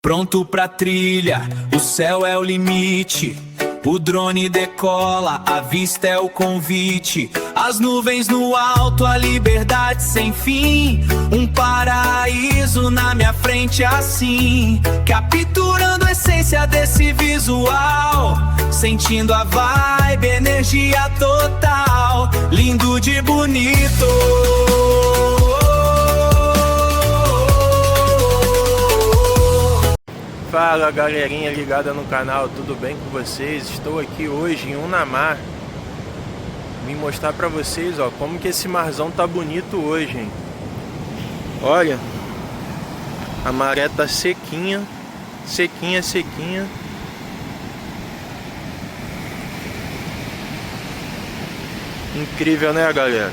Pronto pra trilha, o céu é o limite. O drone decola, a vista é o convite. As nuvens no alto, a liberdade sem fim. Um paraíso na minha frente assim, capturando a essência desse visual. Sentindo a vibe, energia total. Lindo de bonito. Fala galerinha ligada no canal, tudo bem com vocês? Estou aqui hoje em Unamar. Vim mostrar pra vocês, ó, como que esse marzão tá bonito hoje, hein? Olha, a maré tá sequinha, sequinha, sequinha. Incrível, né, galera?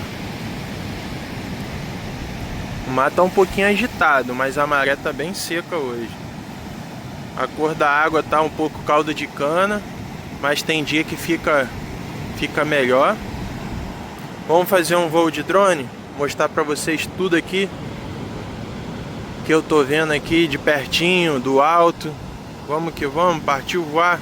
O mar tá um pouquinho agitado, mas a maré tá bem seca hoje. A cor da água tá um pouco caldo de cana, mas tem dia que fica melhor. Vamos fazer um voo de drone, mostrar pra vocês tudo aqui que eu tô vendo aqui de pertinho, do alto. Vamos que vamos, partiu voar.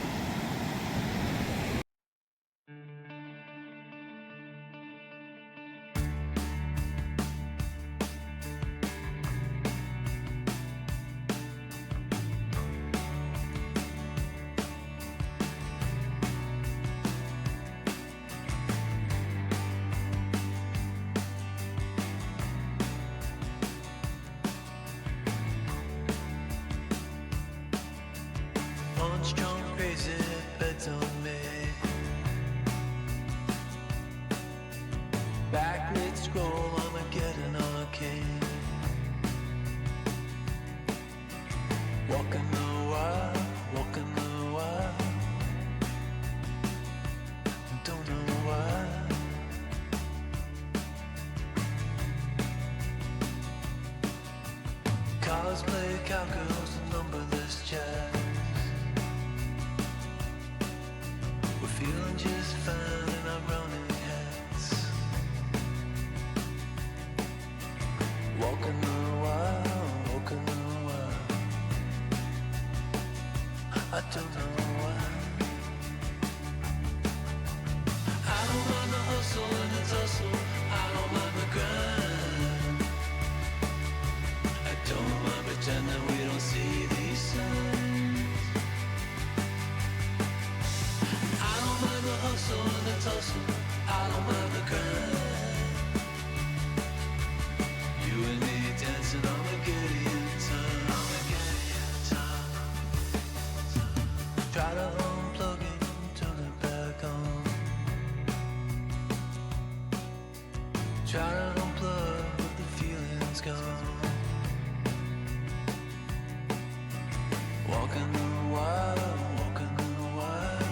Strong, crazy bets on me. Back mid scroll, I'ma get an arcade. Walking the wild, walking the wild. Don't know why. Cosplay cowgirls and numberless chats. Feeling just fine in our running hats. Walking the wild, walking the wild. I don't know why. I don't mind the hustle and the tussle. I don't mind the grind. I don't mind pretending we don't see these signs. Hustle and the tussle, I don't mind the grind. You and me dancing on the Gideon time. Try to unplug it, turn it back on. Try to unplug, but the feeling's gone. Walking the wild, walking the wild.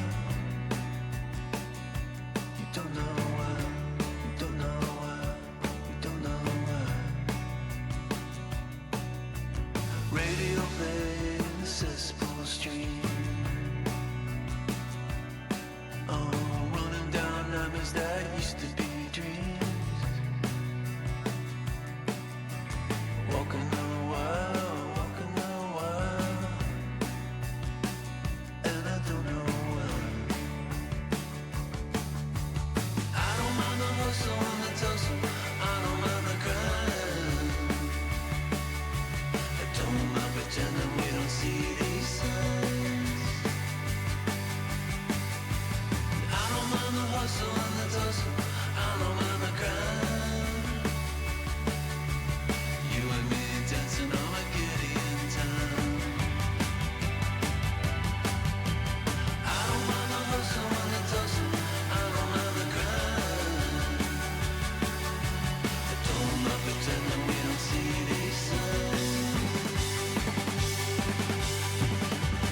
Don't know why, you don't know why, you don't know why. Radio play in the cesspool stream. Oh, running down nightmares that used to be dreams. Walking the wild, walking the wild. And I don't know why. I don't mind the hustle and the tussle, I don't mind the grind. I don't mind pretending we don't see these signs. I don't mind the hustle and the tussle, I don't mind the grind. You and me dancing on a Gideon time. I don't mind the hustle and the tussle, I don't mind the grind. Pretending we don't see these signs.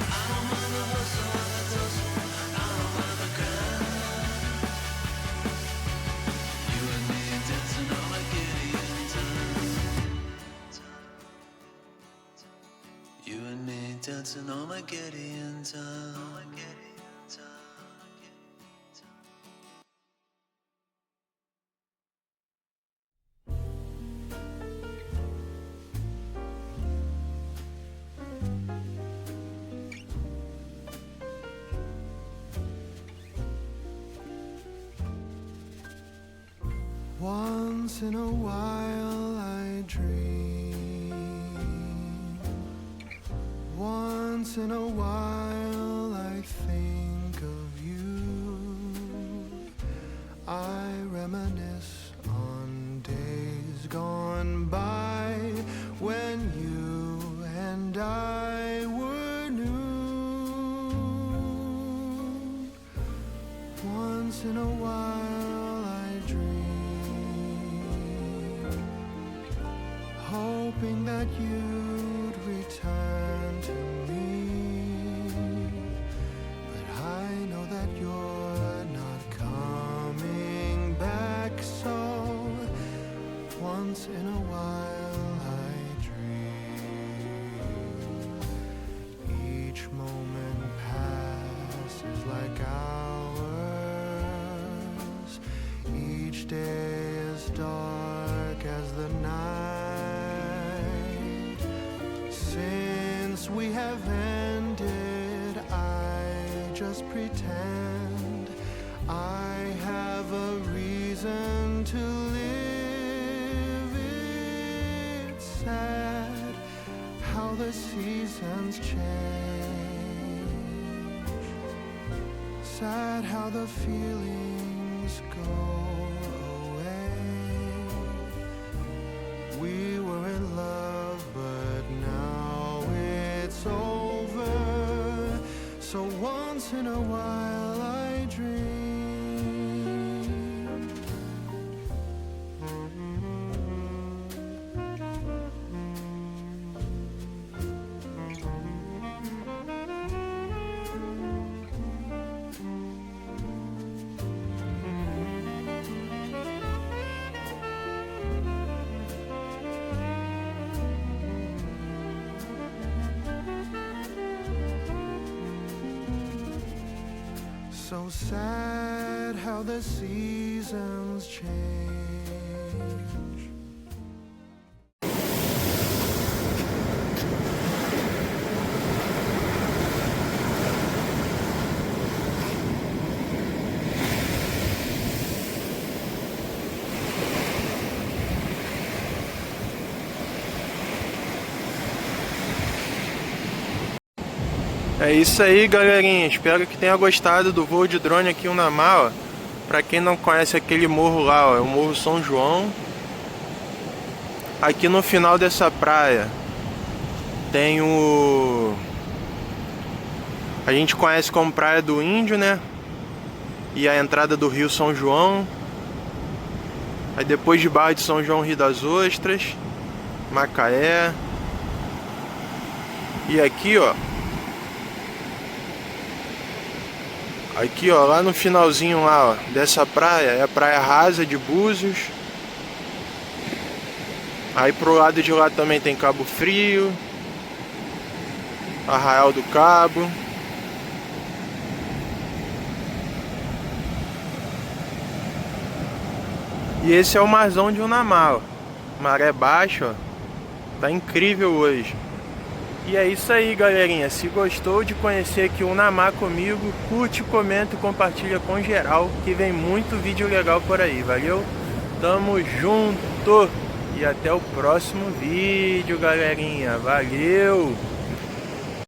I don't mind the hustle and the tussle, I don't mind the grind. You and me dancing on a Gideon time. You and me dancing on a Gideon time. Once in a while I dream. Once in a while I think of you. I reminisce on days gone by when you and I were new. Once in a while I dream, hoping that you'd return to me. But I know that you're not coming back, so once in a while I dream. Each moment passes like hours. Each day is dark as the night. Since we have ended, I just pretend I have a reason to live. It's sad how the seasons change. Sad how the feelings go away. We were in love, but now it's over. So once in a while I dream. So sad how the seasons change. É isso aí, galerinha. Espero que tenha gostado do voo de drone aqui em Unamar, ó. Pra quem não conhece aquele morro lá, ó, é o Morro São João. Aqui no final dessa praia tem o... a gente conhece como Praia do Índio, né? E a entrada do Rio São João. Aí depois de Barra de São João, Rio das Ostras, Macaé. E aqui, ó, lá no finalzinho lá, ó, dessa praia é a Praia Rasa de Búzios. Aí pro lado de lá também tem Cabo Frio, Arraial do Cabo. E esse é o marzão de Unamar, ó. Maré baixa, ó. Tá incrível hoje. E é isso aí, galerinha. Se gostou de conhecer aqui o Unamar comigo, curte, comenta e compartilha com geral, que vem muito vídeo legal por aí, valeu? Tamo junto! E até o próximo vídeo, galerinha. Valeu!